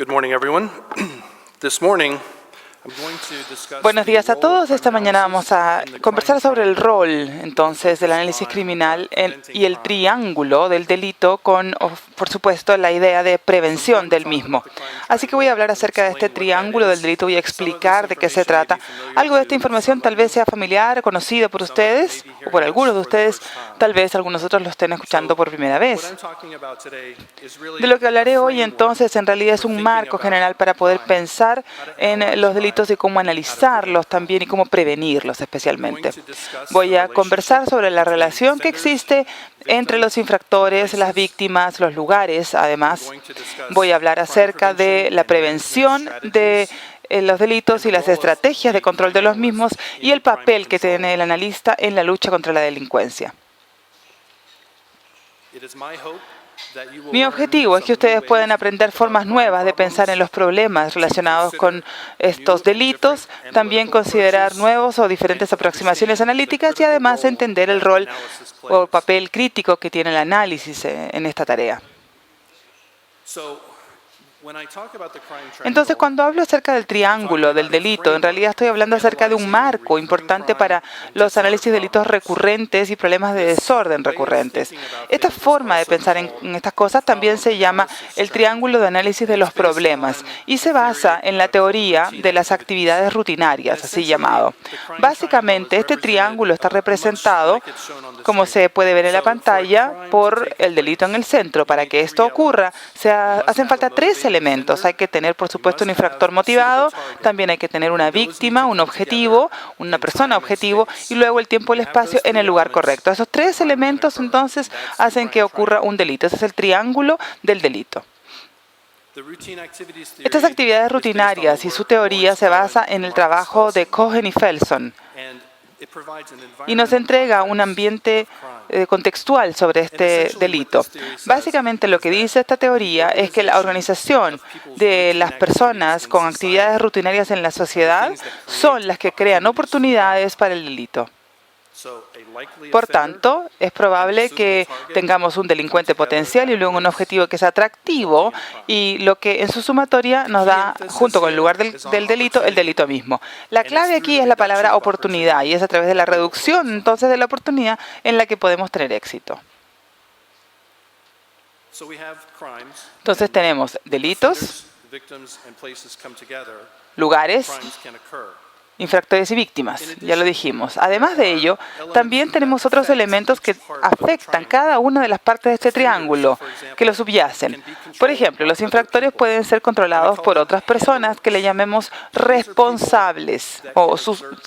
Good morning, everyone. This morning, I'm going to discuss Buenos días a todos. Esta mañana vamos a conversar sobre el rol, entonces, del análisis criminal y el triángulo del delito con, por supuesto, la idea de prevención del mismo. Así que voy a hablar acerca de este triángulo del delito, voy a explicar de qué se trata. Algo de esta información tal vez sea familiar, conocido por ustedes o por algunos de ustedes, tal vez algunos otros lo estén escuchando por primera vez. De lo que hablaré hoy, entonces, en realidad es un marco general para poder pensar en los delitos y cómo analizarlos también y cómo prevenirlos especialmente. Voy a conversar sobre la relación que existe entre los infractores, las víctimas, los lugares. Además, voy a hablar acerca de la prevención de los delitos y las estrategias de control de los mismos y el papel que tiene el analista en la lucha contra la delincuencia. Mi objetivo es que ustedes puedan aprender formas nuevas de pensar en los problemas relacionados con estos delitos, también considerar nuevos o diferentes aproximaciones analíticas y además entender el rol o papel crítico que tiene el análisis en esta tarea. Entonces, cuando hablo acerca del triángulo del delito, en realidad estoy hablando acerca de un marco importante para los análisis de delitos recurrentes y problemas de desorden recurrentes. Esta forma de pensar en estas cosas también se llama el triángulo de análisis de los problemas y se basa en la teoría de las actividades rutinarias, así llamado. Básicamente, este triángulo está representado, como se puede ver en la pantalla, por el delito en el centro. Para que esto ocurra, hacen falta tres elementos. Hay que tener, por supuesto, un infractor motivado, también hay que tener una víctima, un objetivo, una persona objetivo, y luego el tiempo y el espacio en el lugar correcto. Esos tres elementos, entonces, hacen que ocurra un delito. Ese es el triángulo del delito. Estas actividades rutinarias y su teoría se basa en el trabajo de Cohen y Felson, y nos entrega un ambiente contextual sobre este delito. Básicamente lo que dice esta teoría es que la organización de las personas con actividades rutinarias en la sociedad son las que crean oportunidades para el delito. Por tanto, es probable que tengamos un delincuente potencial y luego un objetivo que es atractivo y lo que en su sumatoria nos da, junto con el lugar del delito, el delito mismo. La clave aquí es la palabra oportunidad y es a través de la reducción entonces de la oportunidad en la que podemos tener éxito. Entonces tenemos delitos, lugares, infractores y víctimas, ya lo dijimos. Además de ello, también tenemos otros elementos que afectan cada una de las partes de este triángulo, que lo subyacen. Por ejemplo, los infractores pueden ser controlados por otras personas que le llamemos responsables, o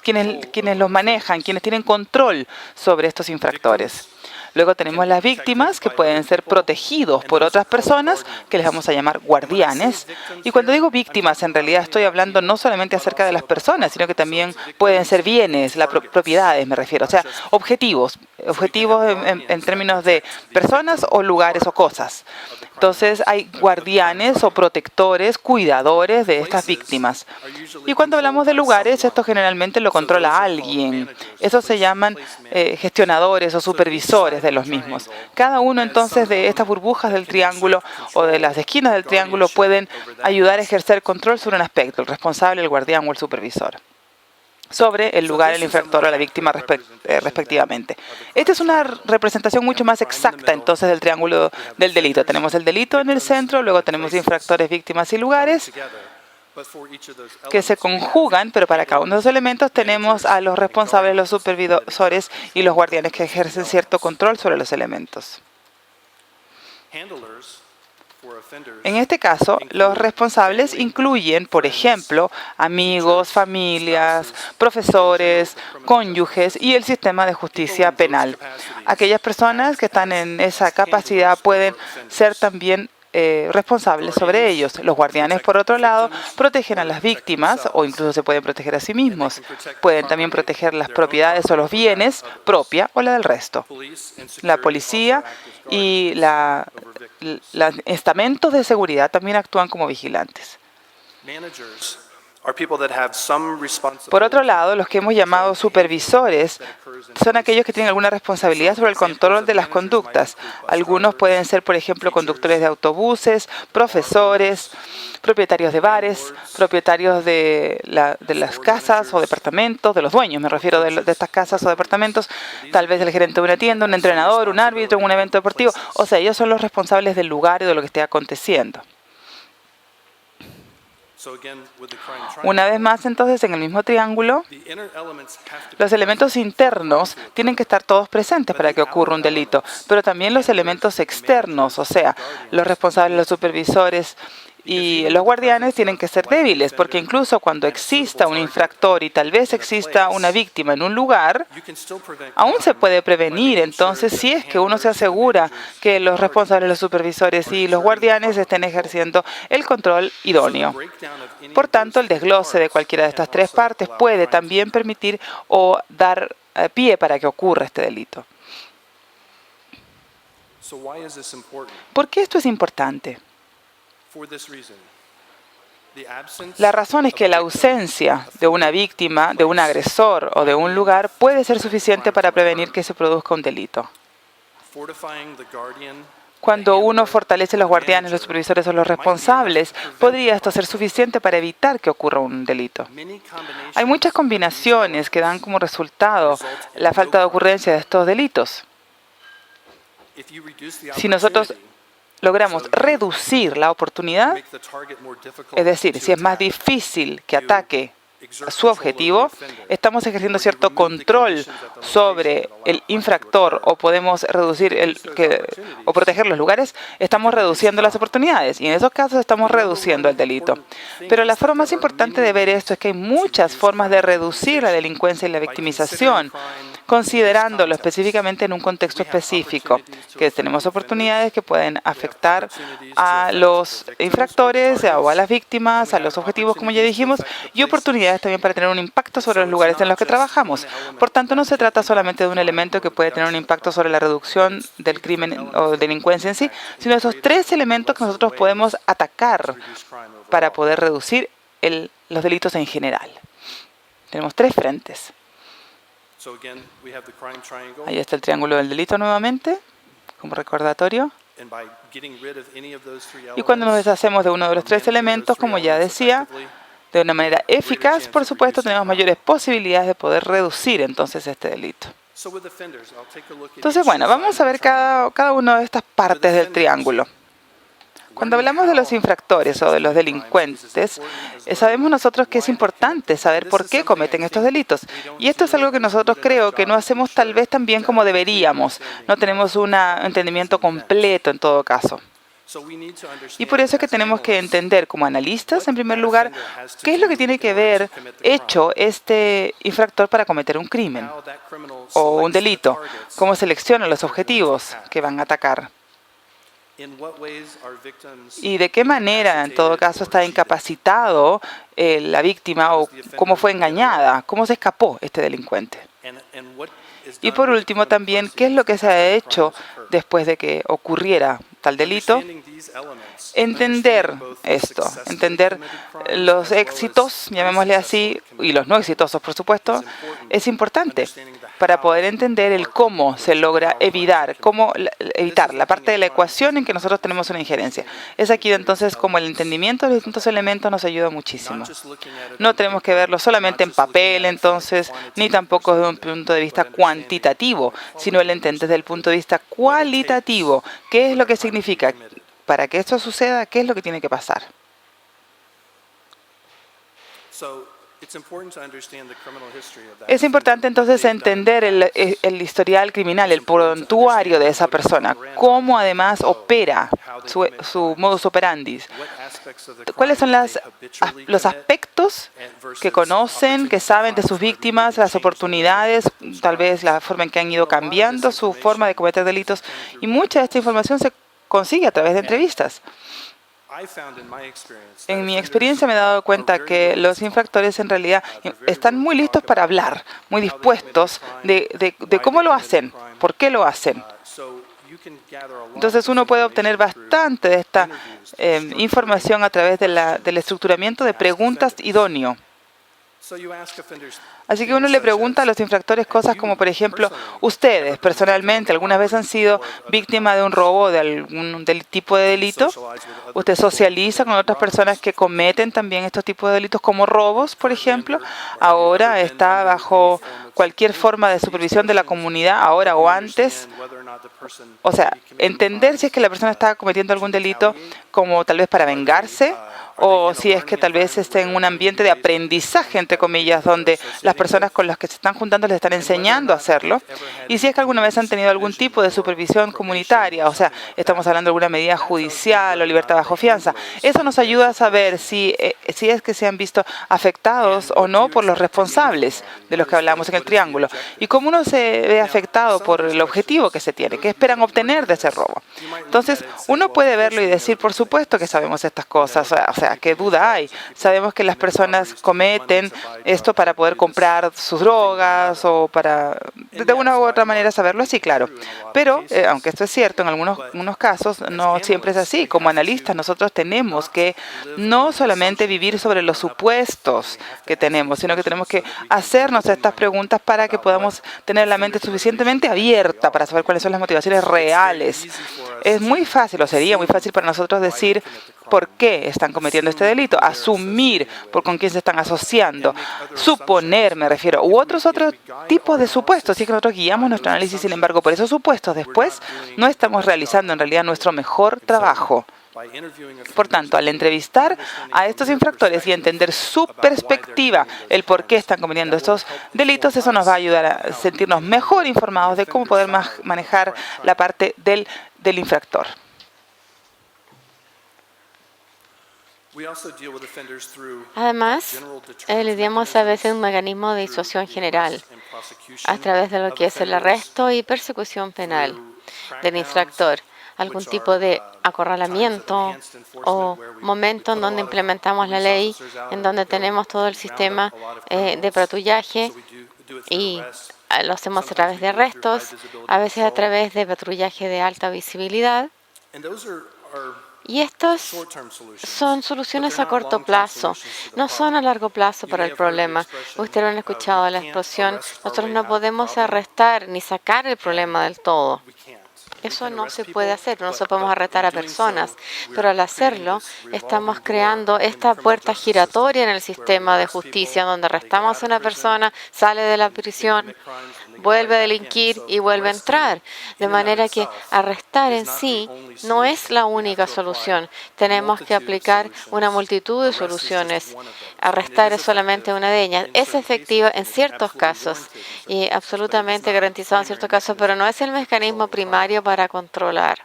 quienes los manejan, quienes tienen control sobre estos infractores. Luego tenemos las víctimas, que pueden ser protegidos por otras personas, que les vamos a llamar guardianes. Y cuando digo víctimas, en realidad estoy hablando no solamente acerca de las personas, sino que también pueden ser bienes, propiedades me refiero, o sea, objetivos en términos de personas o lugares o cosas. Entonces hay guardianes o protectores, cuidadores de estas víctimas. Y cuando hablamos de lugares, esto generalmente lo controla alguien. Esos se llaman gestionadores o supervisores de los mismos. Cada uno entonces de estas burbujas del triángulo o de las esquinas del triángulo pueden ayudar a ejercer control sobre un aspecto, el responsable, el guardián o el supervisor, sobre el lugar, el infractor o la víctima respectivamente. Esta es una representación mucho más exacta entonces del triángulo del delito. Tenemos el delito en el centro, luego tenemos infractores, víctimas y lugares que se conjugan, pero para cada uno de los elementos tenemos a los responsables, los supervisores y los guardianes que ejercen cierto control sobre los elementos. En este caso, los responsables incluyen, por ejemplo, amigos, familias, profesores, cónyuges y el sistema de justicia penal. Aquellas personas que están en esa capacidad pueden ser también responsables sobre ellos. Los guardianes, por otro lado, protegen a las víctimas o incluso se pueden proteger a sí mismos. Pueden también proteger las propiedades o los bienes propia o la del resto. La policía y los estamentos de seguridad también actúan como vigilantes. Por otro lado, los que hemos llamado supervisores son aquellos que tienen alguna responsabilidad sobre el control de las conductas. Algunos pueden ser, por ejemplo, conductores de autobuses, profesores, propietarios de bares, propietarios de las casas o departamentos, de los dueños, me refiero de estas casas o departamentos, tal vez el gerente de una tienda, un entrenador, un árbitro en un evento deportivo. O sea, ellos son los responsables del lugar y de lo que esté aconteciendo. Una vez más, entonces, en el mismo triángulo, los elementos internos tienen que estar todos presentes para que ocurra un delito, pero también los elementos externos, o sea, los responsables, los supervisores y los guardianes tienen que ser débiles, porque incluso cuando exista un infractor y tal vez exista una víctima en un lugar, aún se puede prevenir. Entonces, si es que uno se asegura que los responsables, los supervisores y los guardianes estén ejerciendo el control idóneo. Por tanto, el desglose de cualquiera de estas tres partes puede también permitir o dar pie para que ocurra este delito. ¿Por qué esto es importante? La razón es que la ausencia de una víctima, de un agresor o de un lugar puede ser suficiente para prevenir que se produzca un delito. Cuando uno fortalece a los guardianes, los supervisores o los responsables, podría esto ser suficiente para evitar que ocurra un delito. Hay muchas combinaciones que dan como resultado la falta de ocurrencia de estos delitos. Si nosotros logramos reducir la oportunidad, es decir, si es más difícil que ataque su objetivo, estamos ejerciendo cierto control sobre el infractor o podemos reducir o proteger los lugares, estamos reduciendo las oportunidades y en esos casos estamos reduciendo el delito. Pero la forma más importante de ver esto es que hay muchas formas de reducir la delincuencia y la victimización, considerándolo específicamente en un contexto específico, que tenemos oportunidades que pueden afectar a los infractores o a las víctimas, a los objetivos, como ya dijimos, y oportunidades también para tener un impacto sobre los lugares en los que trabajamos. Por tanto, no se trata solamente de un elemento que puede tener un impacto sobre la reducción del crimen o delincuencia en sí, sino de esos tres elementos que nosotros podemos atacar para poder reducir los delitos en general. Tenemos tres frentes. Ahí está el triángulo del delito nuevamente, como recordatorio. Y cuando nos deshacemos de uno de los tres elementos, como ya decía, de una manera eficaz, por supuesto, tenemos mayores posibilidades de poder reducir entonces este delito. Entonces, bueno, vamos a ver cada una de estas partes del triángulo. Cuando hablamos de los infractores o de los delincuentes, sabemos nosotros que es importante saber por qué cometen estos delitos. Y esto es algo que nosotros creo que no hacemos tal vez tan bien como deberíamos. No tenemos un entendimiento completo en todo caso. Y por eso es que tenemos que entender como analistas, en primer lugar, qué es lo que tiene que ver hecho este infractor para cometer un crimen o un delito, cómo selecciona los objetivos que van a atacar. Y de qué manera, en todo caso, está incapacitado la víctima o cómo fue engañada, cómo se escapó este delincuente. Y por último también, ¿qué es lo que se ha hecho después de que ocurriera tal delito? Entender esto, entender los éxitos, llamémosle así, y los no exitosos, por supuesto, es importante para poder entender el cómo se logra evitar la parte de la ecuación en que nosotros tenemos una injerencia. Es aquí entonces como el entendimiento de los distintos elementos nos ayuda muchísimo. No tenemos que verlo solamente en papel, entonces, ni tampoco desde un punto de vista cuantitativo, sino el entender desde el punto de vista cualitativo. ¿Qué es lo que significa? Para que esto suceda, ¿qué es lo que tiene que pasar? Es importante entonces entender el historial criminal, el prontuario de esa persona, cómo además opera su modus operandi, cuáles son los aspectos que conocen, que saben de sus víctimas, las oportunidades, tal vez la forma en que han ido cambiando su forma de cometer delitos, y mucha de esta información se consigue a través de entrevistas. En mi experiencia me he dado cuenta que los infractores en realidad están muy listos para hablar, muy dispuestos de cómo lo hacen, por qué lo hacen. Entonces uno puede obtener bastante de esta información a través del estructuramiento de preguntas idóneo. Así que uno le pregunta a los infractores cosas como, por ejemplo, ¿ustedes personalmente alguna vez han sido víctima de un robo o de algún tipo de delito? ¿Usted socializa con otras personas que cometen también estos tipos de delitos como robos, por ejemplo? Ahora está bajo cualquier forma de supervisión de la comunidad, ahora o antes. O sea, entender si es que la persona está cometiendo algún delito como tal vez para vengarse, o si es que tal vez esté en un ambiente de aprendizaje, entre comillas, donde las personas con las que se están juntando les están enseñando a hacerlo, y si es que alguna vez han tenido algún tipo de supervisión comunitaria, o sea, estamos hablando de alguna medida judicial o libertad bajo fianza. Eso nos ayuda a saber si es que se han visto afectados o no por los responsables de los que hablamos en el triángulo, y cómo uno se ve afectado por el objetivo que se tiene, qué esperan obtener de ese robo. Entonces, uno puede verlo y decir, por supuesto que sabemos estas cosas, o sea, ¿qué duda hay? Sabemos que las personas cometen esto para poder comprar sus drogas o para, de una u otra manera, saberlo así, claro. Pero, aunque esto es cierto, en algunos casos no siempre es así. Como analistas, nosotros tenemos que no solamente vivir sobre los supuestos que tenemos, sino que tenemos que hacernos estas preguntas para que podamos tener la mente suficientemente abierta para saber cuáles son las motivaciones reales. Es muy fácil, o sería muy fácil para nosotros decir por qué están cometiendo este delito, asumir por con quién se están asociando, suponer, me refiero, u otros tipos de supuestos. Así que nosotros guiamos nuestro análisis, sin embargo, por esos supuestos después no estamos realizando en realidad nuestro mejor trabajo. Por tanto, al entrevistar a estos infractores y entender su perspectiva, el por qué están cometiendo estos delitos, eso nos va a ayudar a sentirnos mejor informados de cómo poder manejar la parte del infractor. Además, lidiamos a veces un mecanismo de disuasión general a través de lo que es el arresto y persecución penal del infractor, algún tipo de acorralamiento o momento en donde implementamos la ley, en donde tenemos todo el sistema de patrullaje y lo hacemos a través de arrestos, a veces a través de patrullaje de alta visibilidad. Y estos son soluciones a corto plazo, no son a largo plazo para el problema. Ustedes han escuchado la expresión, nosotros no podemos arrestar ni sacar el problema del todo. Eso no se puede hacer, no se podemos arrestar a personas, pero al hacerlo estamos creando esta puerta giratoria en el sistema de justicia, donde arrestamos a una persona, sale de la prisión, vuelve a delinquir y vuelve a entrar. De manera que arrestar en sí no es la única solución. Tenemos que aplicar una multitud de soluciones. Arrestar es solamente una de ellas. Es efectiva en ciertos casos y absolutamente garantizado en ciertos casos, pero no es el mecanismo primario para controlar.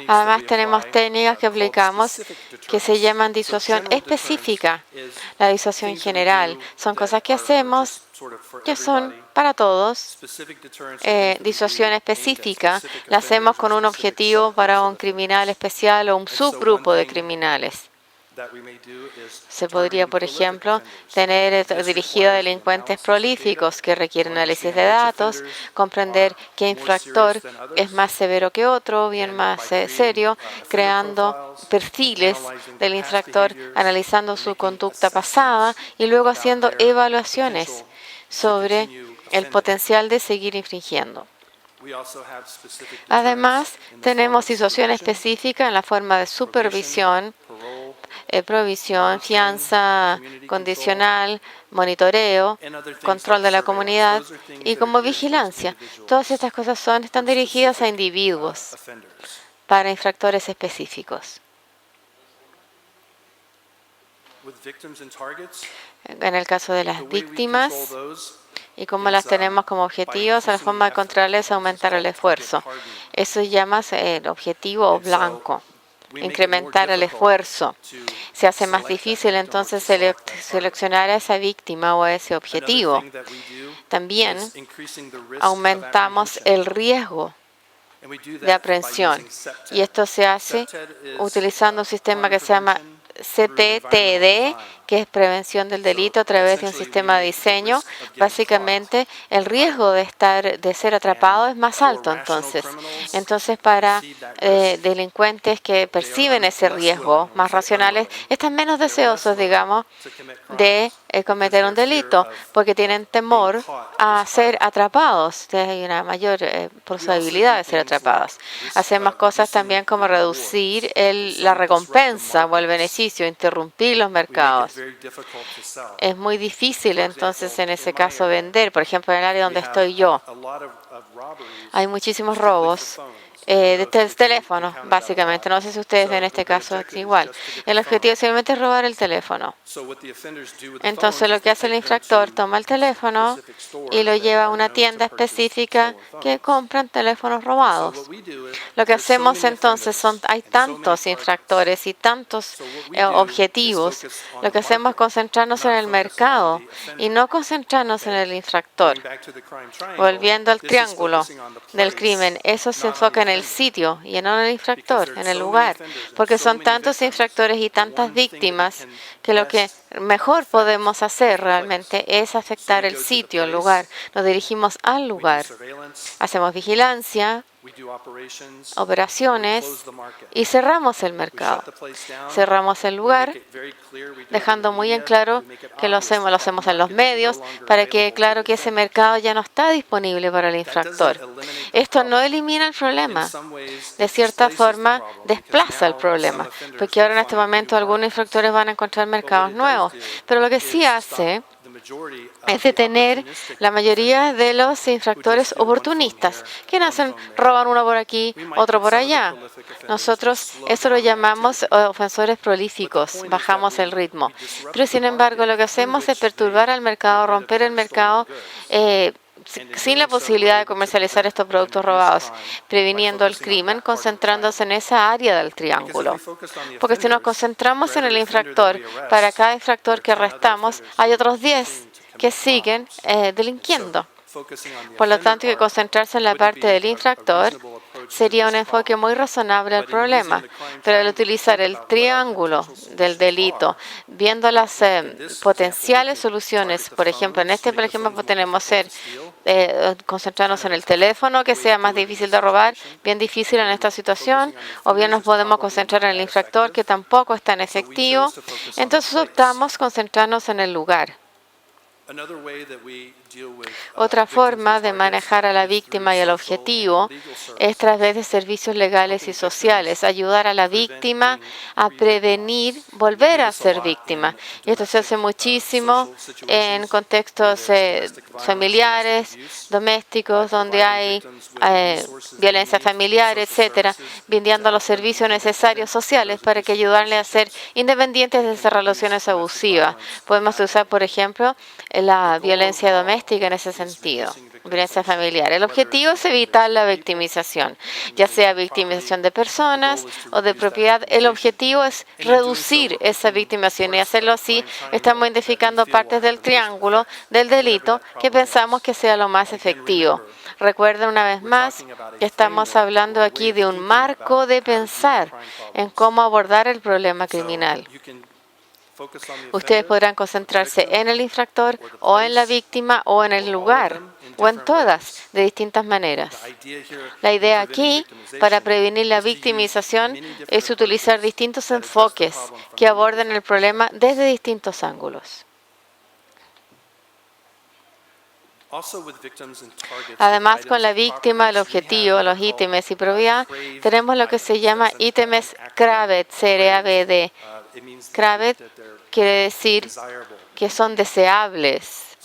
Además, tenemos técnicas que aplicamos que se llaman disuasión específica. La disuasión general son cosas que hacemos que son para todos. Disuasión específica la hacemos con un objetivo para un criminal especial o un subgrupo de criminales. Se podría, por ejemplo, tener dirigido a delincuentes prolíficos que requieren análisis de datos, comprender qué infractor es más severo que otro, bien más serio, creando perfiles del infractor, analizando su conducta pasada y luego haciendo evaluaciones sobre el potencial de seguir infringiendo. Además, tenemos situación específica en la forma de supervisión, provisión, fianza condicional, monitoreo, control de la comunidad y como vigilancia. Todas estas cosas están dirigidas a individuos para infractores específicos. En el caso de las víctimas y como las tenemos como objetivos, la forma de controlarles es aumentar el esfuerzo. Eso se llama el objetivo blanco. Incrementar el esfuerzo. Se hace más difícil entonces seleccionar a esa víctima o a ese objetivo. También aumentamos el riesgo de aprehensión. Y esto se hace utilizando un sistema que se llama CTTD, que es prevención del delito a través de un sistema de diseño. Básicamente, el riesgo de ser atrapado es más alto entonces. Entonces, para delincuentes que perciben ese riesgo, más racionales, están menos deseosos, digamos, de cometer un delito, porque tienen temor a ser atrapados. Hay una mayor posibilidad de ser atrapados. Hacemos cosas también como reducir la recompensa o el beneficio, interrumpir los mercados. Es muy difícil entonces en ese caso vender. Por ejemplo, en el área donde estoy yo, hay muchísimos robos de teléfono, básicamente. No sé si ustedes ven este caso igual. El objetivo simplemente es robar el teléfono. Entonces, lo que hace el infractor, toma el teléfono y lo lleva a una tienda específica que compran teléfonos robados. Lo que hacemos entonces hay tantos infractores y tantos objetivos. Lo que hacemos es concentrarnos en el mercado y no concentrarnos en el infractor. Volviendo al triángulo del crimen, eso se enfoca en el sitio y no en el infractor, en el lugar, porque son tantos infractores y tantas víctimas que lo que mejor podemos hacer realmente es afectar el sitio, el lugar. Nos dirigimos al lugar, hacemos vigilancia, operaciones y cerramos el mercado. Cerramos el lugar, dejando muy en claro que lo hacemos en los medios para que quede claro que ese mercado ya no está disponible para el infractor. Esto no elimina el problema, de cierta forma desplaza el problema, porque ahora en este momento algunos infractores van a encontrar mercados nuevos, pero lo que sí hace es detener la mayoría de los infractores oportunistas, que roban uno por aquí, otro por allá. Nosotros eso lo llamamos ofensores prolíficos, bajamos el ritmo. Pero sin embargo, lo que hacemos es perturbar al mercado, romper el mercado, sin la posibilidad de comercializar estos productos robados, previniendo el crimen, concentrándose en esa área del triángulo. Porque si nos concentramos en el infractor, para cada infractor que arrestamos, hay otros 10 que siguen delinquiendo. Por lo tanto, hay que concentrarse en la parte del infractor sería un enfoque muy razonable al problema, pero al utilizar el triángulo del delito, viendo las potenciales soluciones, por ejemplo, en este ejemplo podemos concentrarnos en el teléfono, que sea más difícil de robar, bien difícil en esta situación, o bien nos podemos concentrar en el infractor, que tampoco es tan efectivo. Entonces optamos concentrarnos en el lugar. Otra forma de manejar a la víctima y al objetivo es a través de servicios legales y sociales, ayudar a la víctima a prevenir volver a ser víctima. Y esto se hace muchísimo en contextos familiares, domésticos, donde hay violencia familiar, etcétera, brindando los servicios necesarios sociales para que ayudarle a ser independientes de esas relaciones abusivas. Podemos usar, por ejemplo, la violencia doméstica en ese sentido, violencia familiar. El objetivo es evitar la victimización, ya sea victimización de personas o de propiedad. El objetivo es reducir esa victimización y hacerlo así. Estamos identificando partes del triángulo del delito que pensamos que sea lo más efectivo. Recuerden una vez más que estamos hablando aquí de un marco de pensar en cómo abordar el problema criminal. Ustedes podrán concentrarse en el infractor o en la víctima o en el lugar o en todas de distintas maneras. La idea aquí para prevenir la victimización es utilizar distintos enfoques que aborden el problema desde distintos ángulos. Además, con la víctima, el objetivo, los ítems y propiedad, tenemos lo que se llama ítems CRAVED, C-R-A-V-D. CRAVED quiere decir que son deseables.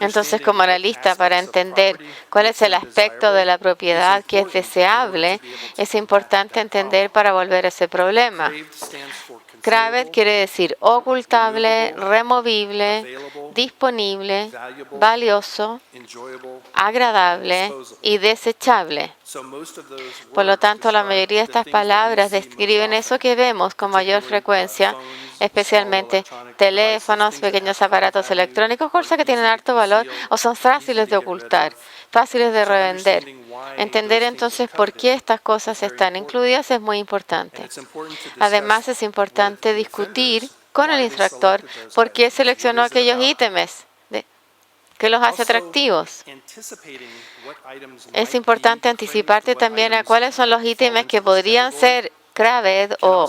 Entonces, como analista, para entender cuál es el aspecto de la propiedad que es deseable, es importante entender para volver a ese problema. CRAVED quiere decir ocultable, removible, disponible, valioso, agradable y desechable. Por lo tanto, la mayoría de estas palabras describen eso que vemos con mayor frecuencia, especialmente teléfonos, pequeños aparatos electrónicos, cosas que tienen alto valor o son fáciles de ocultar, fáciles de revender. Entender entonces por qué estas cosas están incluidas es muy importante. Además, es importante discutir con el infractor por qué seleccionó aquellos ítems, que los hace atractivos. Es importante anticiparte también a cuáles son los ítems que podrían ser CRAVED o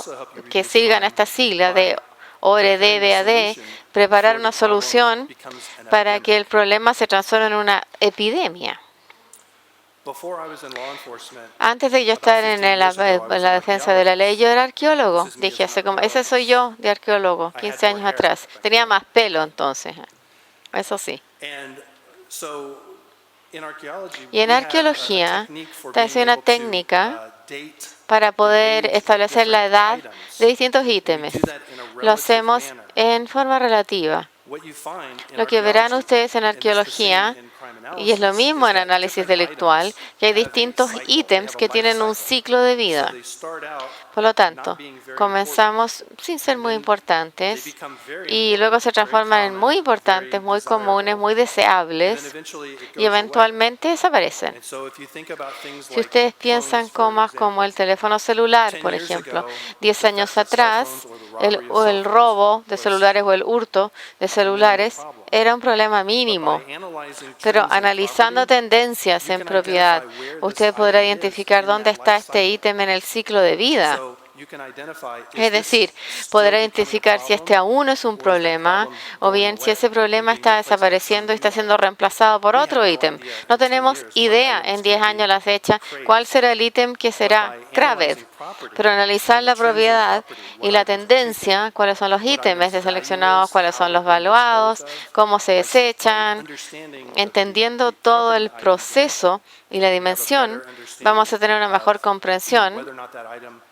que sigan esta sigla de ORD-BAD, preparar una solución para que el problema se transforme en una epidemia. Antes de yo estar en la defensa de la ley, yo era arqueólogo. Dije, ese soy yo de arqueólogo, 15 años atrás. Tenía más pelo entonces, eso sí. Y en arqueología, es una técnica para poder establecer la edad de distintos ítems. Lo hacemos en forma relativa. Lo que verán ustedes en arqueología, y es lo mismo en análisis delictual, que hay distintos ítems que tienen un ciclo de vida. Por lo tanto, comenzamos sin ser muy importantes y luego se transforman en muy importantes, muy comunes, muy deseables y eventualmente desaparecen. Si ustedes piensan como el teléfono celular, por ejemplo, 10 años atrás, el robo de celulares o el hurto de celulares era un problema mínimo, pero analizando tendencias en propiedad, usted podrá identificar dónde está este ítem en el ciclo de vida. Es decir, poder identificar si este aún es un problema o bien si ese problema está desapareciendo y está siendo reemplazado por otro ítem. No tenemos idea en 10 años a la fecha cuál será el ítem que será CRAVED, pero analizar la propiedad y la tendencia, cuáles son los ítems deseleccionados, cuáles son los valuados, cómo se desechan, entendiendo todo el proceso y la dimensión, vamos a tener una mejor comprensión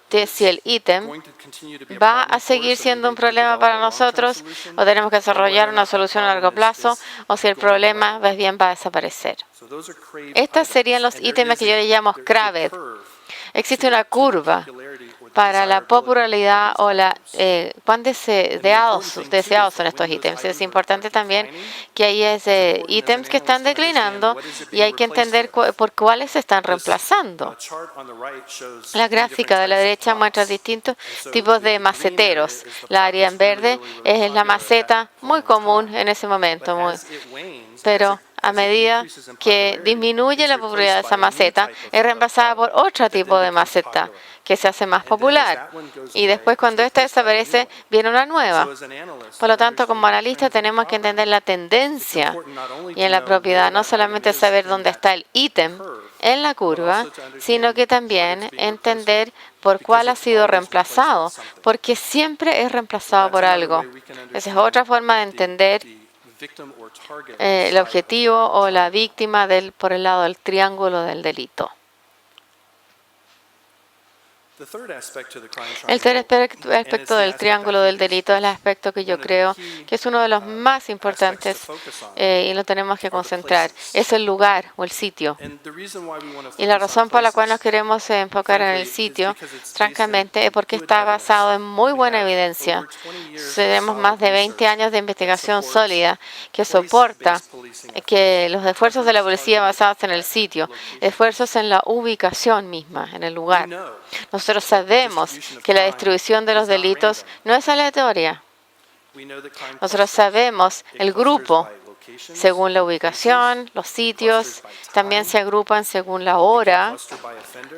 de si el ítem va a seguir siendo un problema para nosotros o tenemos que desarrollar una solución a largo plazo o si el problema más bien va a desaparecer. Estos serían los ítems que yo le llamo CRAVED. Existe una curva para la popularidad o cuán deseados son estos ítems. Es importante también que hay ítems que están declinando y hay que entender por cuáles se están reemplazando. La gráfica de la derecha muestra distintos tipos de maceteros. La área en verde es la maceta muy común en ese momento, pero a medida que disminuye la popularidad de esa maceta, es reemplazada por otro tipo de maceta que se hace más popular. Y después, cuando esta desaparece, viene una nueva. Por lo tanto, como analistas tenemos que entender la tendencia y en la propiedad, no solamente saber dónde está el ítem en la curva, sino que también entender por cuál ha sido reemplazado, porque siempre es reemplazado por algo. Esa es otra forma de entender el objetivo o la víctima por el lado del triángulo del delito. El tercer aspecto del triángulo del delito es el aspecto que yo creo que es uno de los más importantes y lo tenemos que concentrar. Es el lugar o el sitio. Y la razón por la cual nos queremos enfocar en el sitio, francamente, es porque está basado en muy buena evidencia. Tenemos más de 20 años de investigación sólida que soporta que los esfuerzos de la policía basados en el sitio, esfuerzos en la ubicación misma, en el lugar. Nosotros sabemos que la distribución de los delitos no es aleatoria. Nosotros sabemos el grupo según la ubicación, los sitios, también se agrupan según la hora,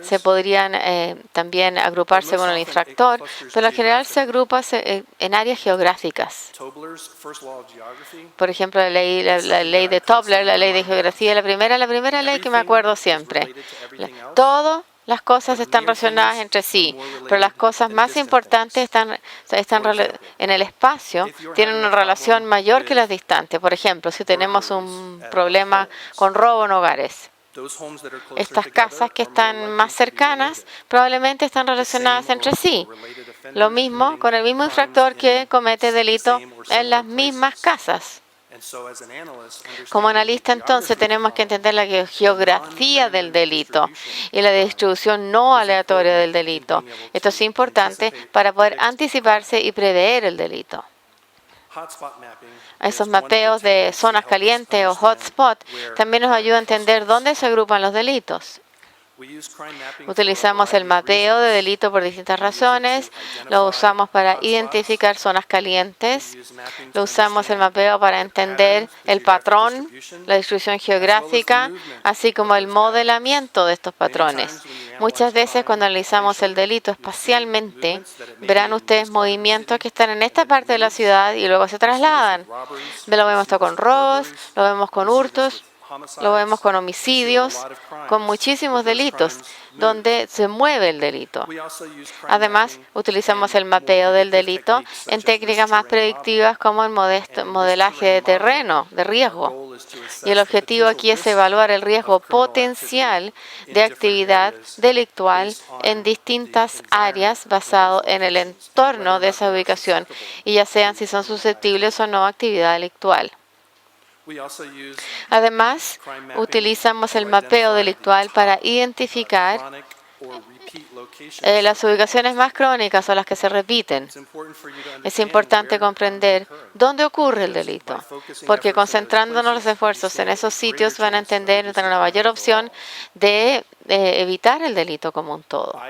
se podrían también agrupar según el infractor, pero en general se agrupa en áreas geográficas. Por ejemplo, la ley de Tobler, la ley de geografía, la primera ley que me acuerdo siempre. Todo las cosas están relacionadas entre sí, pero las cosas más importantes están en el espacio, tienen una relación mayor que las distantes. Por ejemplo, si tenemos un problema con robo en hogares, estas casas que están más cercanas probablemente están relacionadas entre sí. Lo mismo con el mismo infractor que comete delito en las mismas casas. Como analista, entonces, tenemos que entender la geografía del delito y la distribución no aleatoria del delito. Esto es importante para poder anticiparse y prever el delito. Esos mapeos de zonas calientes o hotspot también nos ayudan a entender dónde se agrupan los delitos. Utilizamos el mapeo de delito por distintas razones. Lo usamos para identificar zonas calientes. Lo usamos el mapeo para entender el patrón, la distribución geográfica, así como el modelamiento de estos patrones. Muchas veces cuando analizamos el delito espacialmente, verán ustedes movimientos que están en esta parte de la ciudad y luego se trasladan. Lo vemos esto con robos, lo vemos con hurtos, lo vemos con homicidios, con muchísimos delitos, donde se mueve el delito. Además, utilizamos el mapeo del delito en técnicas más predictivas como el modelaje de terreno, de riesgo. Y el objetivo aquí es evaluar el riesgo potencial de actividad delictual en distintas áreas basado en el entorno de esa ubicación, y ya sean si son susceptibles o no a actividad delictual. Además, utilizamos el mapeo delictual para identificar las ubicaciones más crónicas o las que se repiten. Es importante comprender dónde ocurre el delito, porque concentrándonos los esfuerzos en esos sitios van a entender y tener una mayor opción de evitar el delito como un todo.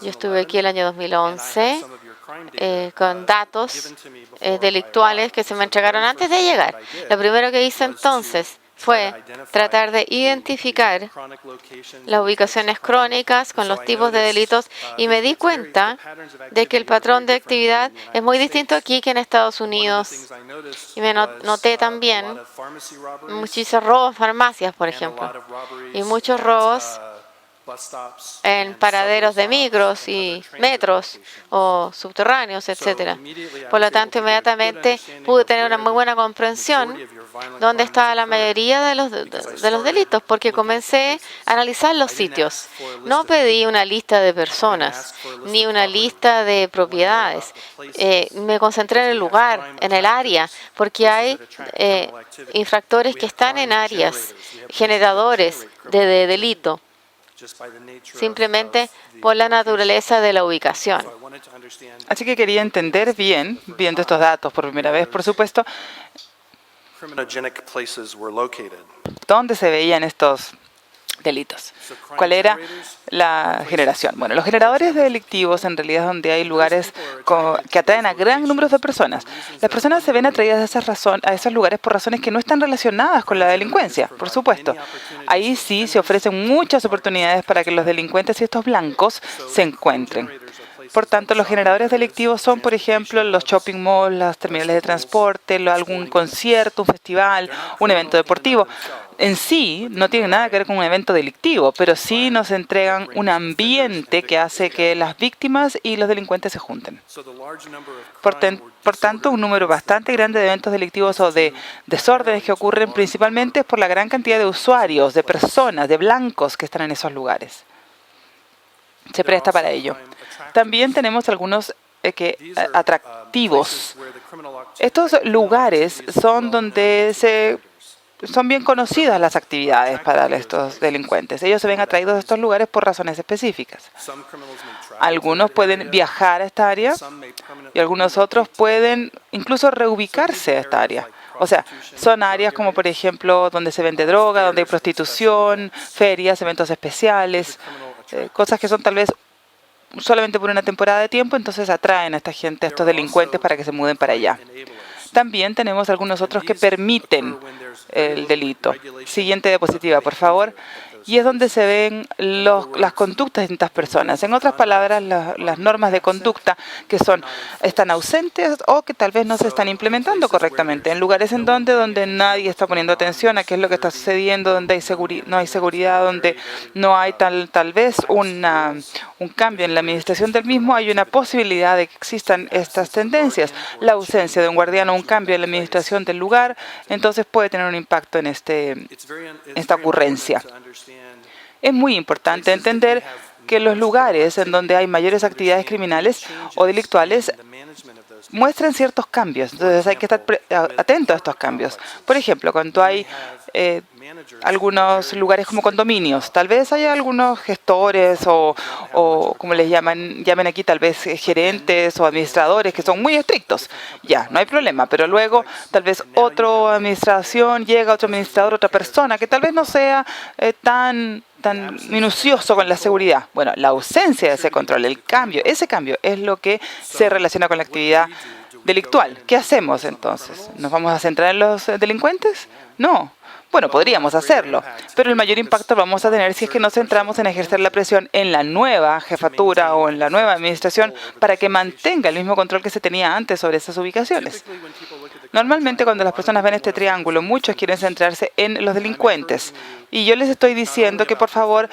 Yo estuve aquí el año 2011 con datos delictuales que se me entregaron antes de llegar. Lo primero que hice entonces fue tratar de identificar las ubicaciones crónicas con los tipos de delitos, y me di cuenta de que el patrón de actividad es muy distinto aquí que en Estados Unidos. Y me noté también muchísimos robos en farmacias, por ejemplo, y muchos robos en paraderos de micros y metros o subterráneos, etcétera. Por lo tanto, inmediatamente pude tener una muy buena comprensión dónde estaba la mayoría de los delitos, porque comencé a analizar los sitios. No pedí una lista de personas ni una lista de propiedades. Me concentré en el lugar, en el área, porque hay infractores que están en áreas generadores de delito, simplemente por la naturaleza de la ubicación. Así que quería entender bien, viendo estos datos por primera vez, por supuesto, dónde se veían estos delitos. ¿Cuál era la generación? Bueno, los generadores delictivos en realidad es donde hay lugares que atraen a gran número de personas. Las personas se ven atraídas a esos lugares por razones que no están relacionadas con la delincuencia, por supuesto. Ahí sí se ofrecen muchas oportunidades para que los delincuentes y estos blancos se encuentren. Por tanto, los generadores delictivos son, por ejemplo, los shopping malls, las terminales de transporte, algún concierto, un festival, un evento deportivo. En sí, no tienen nada que ver con un evento delictivo, pero sí nos entregan un ambiente que hace que las víctimas y los delincuentes se junten. Por tanto, un número bastante grande de eventos delictivos o de desórdenes que ocurren principalmente es por la gran cantidad de usuarios, de personas, de blancos que están en esos lugares. Se presta para ello. También tenemos algunos atractivos. Estos lugares son donde son bien conocidas las actividades para estos delincuentes. Ellos se ven atraídos a estos lugares por razones específicas. Algunos pueden viajar a esta área y algunos otros pueden incluso reubicarse a esta área. O sea, son áreas como, por ejemplo, donde se vende droga, donde hay prostitución, ferias, eventos especiales, cosas que son tal vez solamente por una temporada de tiempo, entonces atraen a esta gente, a estos delincuentes, para que se muden para allá. También tenemos algunos otros que permiten el delito. Siguiente diapositiva, por favor. Y es donde se ven las conductas de distintas personas. En otras palabras, las normas de conducta que están ausentes o que tal vez no se están implementando correctamente. En lugares en donde nadie está poniendo atención a qué es lo que está sucediendo, donde no hay seguridad, donde no hay tal vez un cambio en la administración del mismo, hay una posibilidad de que existan estas tendencias. La ausencia de un guardián o un cambio en la administración del lugar, entonces puede tener un impacto en esta ocurrencia. Es muy importante entender que los lugares en donde hay mayores actividades criminales o delictuales muestran ciertos cambios. Entonces hay que estar atento a estos cambios. Por ejemplo, cuando hay algunos lugares como condominios, tal vez haya algunos gestores o como les llamen aquí, tal vez gerentes o administradores que son muy estrictos. Ya, no hay problema, pero luego tal vez otra administración llega, otro administrador, otra persona que tal vez no sea tan tan minucioso con la seguridad? Bueno, la ausencia de ese control, ese cambio es lo que se relaciona con la actividad delictual. ¿Qué hacemos entonces? ¿Nos vamos a centrar en los delincuentes? No. Bueno, podríamos hacerlo, pero el mayor impacto lo vamos a tener si es que nos centramos en ejercer la presión en la nueva jefatura o en la nueva administración para que mantenga el mismo control que se tenía antes sobre esas ubicaciones. Normalmente cuando las personas ven este triángulo, muchos quieren centrarse en los delincuentes. Y yo les estoy diciendo que por favor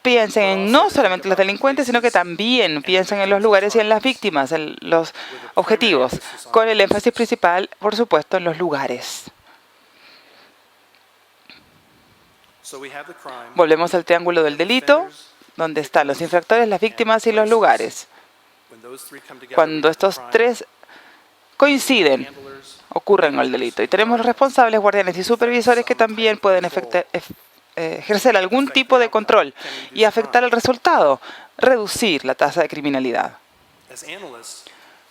piensen en no solamente los delincuentes, sino que también piensen en los lugares y en las víctimas, en los objetivos, con el énfasis principal, por supuesto, en los lugares. Volvemos al triángulo del delito, donde están los infractores, las víctimas y los lugares. Cuando estos tres coinciden, ocurren el delito. Y tenemos los responsables, guardianes y supervisores que también pueden ejercer algún tipo de control y afectar el resultado, reducir la tasa de criminalidad.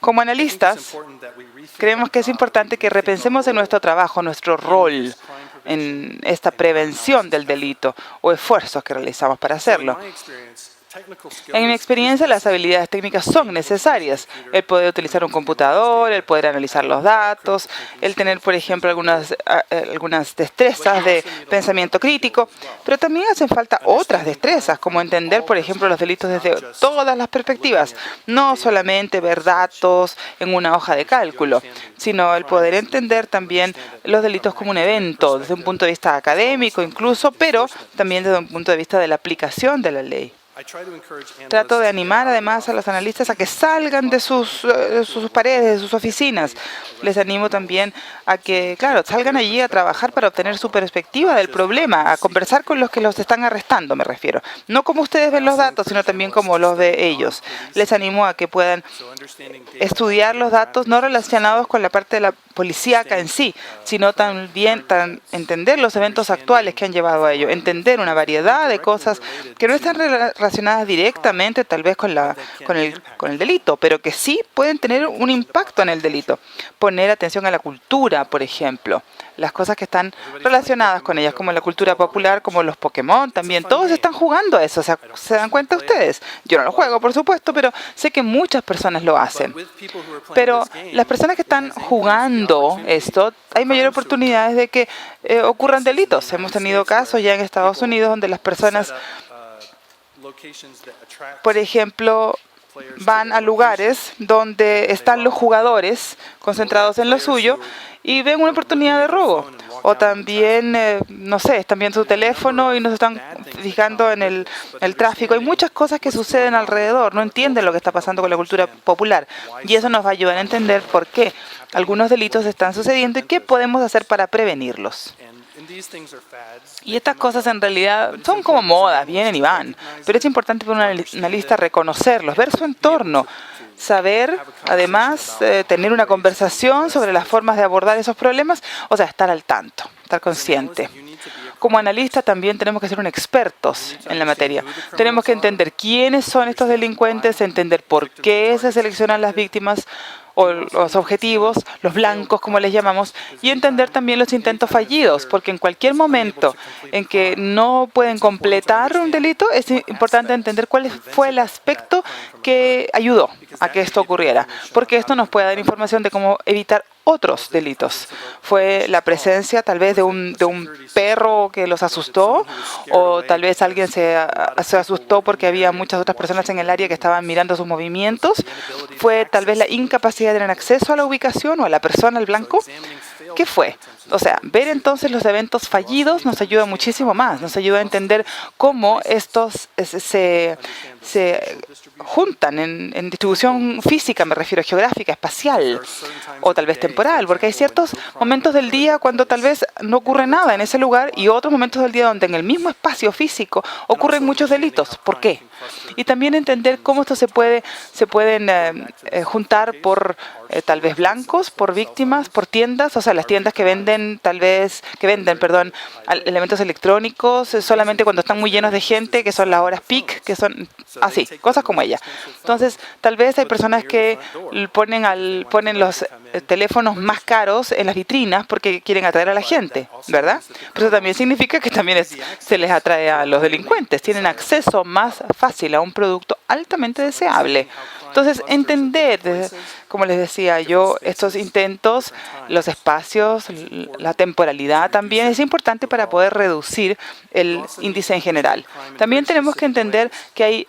Como analistas, creemos que es importante que repensemos en nuestro trabajo, nuestro rol en esta prevención del delito o esfuerzos que realizamos para hacerlo. En mi experiencia, las habilidades técnicas son necesarias. El poder utilizar un computador, el poder analizar los datos, el tener, por ejemplo, algunas destrezas de pensamiento crítico, pero también hacen falta otras destrezas, como entender, por ejemplo, los delitos desde todas las perspectivas, no solamente ver datos en una hoja de cálculo, sino el poder entender también los delitos como un evento, desde un punto de vista académico incluso, pero también desde un punto de vista de la aplicación de la ley. Trato de animar además a los analistas a que salgan de sus paredes, de sus oficinas. Les animo también a que, claro, salgan allí a trabajar para obtener su perspectiva del problema, a conversar con los que los están arrestando, me refiero. No como ustedes ven los datos, sino también como los ve ellos. Les animo a que puedan estudiar los datos no relacionados con la parte de la policíaca en sí, sino también entender los eventos actuales que han llevado a ello, entender una variedad de cosas que no están relacionadas directamente tal vez con el delito, pero que sí pueden tener un impacto en el delito. Poner atención a la cultura, por ejemplo, las cosas que están relacionadas con ellas, como la cultura popular, como los Pokémon también. Todos están jugando a eso, ¿se dan cuenta ustedes? Yo no lo juego, por supuesto, pero sé que muchas personas lo hacen. Pero las personas que están jugando esto, hay mayor oportunidades de que ocurran delitos. Hemos tenido casos ya en Estados Unidos donde las personas, por ejemplo, van a lugares donde están los jugadores concentrados en lo suyo y ven una oportunidad de robo. O también, no sé, están viendo su teléfono y no se están fijando en el tráfico. Hay muchas cosas que suceden alrededor, no entienden lo que está pasando con la cultura popular. Y eso nos va a ayudar a entender por qué algunos delitos están sucediendo y qué podemos hacer para prevenirlos. Y estas cosas en realidad son como modas, vienen y van. Pero es importante para un analista reconocerlos, ver su entorno, saber, además, tener una conversación sobre las formas de abordar esos problemas, o sea, estar al tanto, estar consciente. Como analistas también tenemos que ser expertos en la materia. Tenemos que entender quiénes son estos delincuentes, entender por qué se seleccionan las víctimas o los objetivos, los blancos, como les llamamos, y entender también los intentos fallidos, porque en cualquier momento en que no pueden completar un delito, es importante entender cuál fue el aspecto que ayudó a que esto ocurriera, porque esto nos puede dar información de cómo evitar otros delitos. Fue la presencia tal vez de un perro que los asustó, o tal vez alguien se asustó porque había muchas otras personas en el área que estaban mirando sus movimientos. Fue tal vez la incapacidad de tener acceso a la ubicación o a la persona, al blanco. ¿Qué fue? O sea, ver entonces los eventos fallidos nos ayuda muchísimo más, nos ayuda a entender cómo estos se juntan en distribución física, me refiero geográfica, espacial o tal vez temporal, porque hay ciertos momentos del día cuando tal vez no ocurre nada en ese lugar y otros momentos del día donde en el mismo espacio físico ocurren muchos delitos. ¿Por qué? Y también entender cómo esto se pueden juntar por tal vez blancos, por víctimas, por tiendas, o sea, las tiendas que venden venden, perdón, elementos electrónicos solamente cuando están muy llenos de gente, que son las horas peak, que son así, cosas como ella. Entonces, tal vez hay personas que ponen los teléfonos más caros en las vitrinas porque quieren atraer a la gente, ¿verdad? Pero eso también significa que también se les atrae a los delincuentes. Tienen acceso más fácil a un producto altamente deseable. Entonces, entender, como les decía yo, estos intentos, los espacios, la temporalidad también es importante para poder reducir el índice en general. También tenemos que entender que hay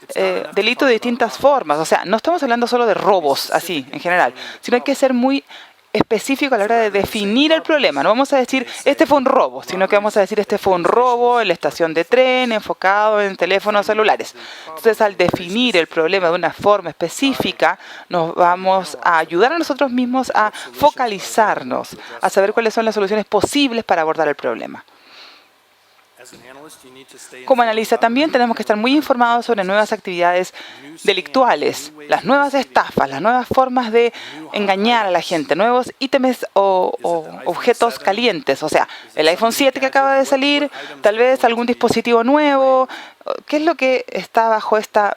delitos de distintas formas. O sea, no estamos hablando solo de robos, así, en general, sino hay que ser muy específico a la hora de definir el problema. No vamos a decir, este fue un robo, sino que vamos a decir, este fue un robo en la estación de tren, enfocado en teléfonos celulares. Entonces, al definir el problema de una forma específica, nos vamos a ayudar a nosotros mismos a focalizarnos, a saber cuáles son las soluciones posibles para abordar el problema. Como analista también tenemos que estar muy informados sobre nuevas actividades delictuales, las nuevas estafas, las nuevas formas de engañar a la gente, nuevos ítems o objetos calientes. O sea, el iPhone 7 que acaba de salir, tal vez algún dispositivo nuevo. ¿Qué es lo que está bajo este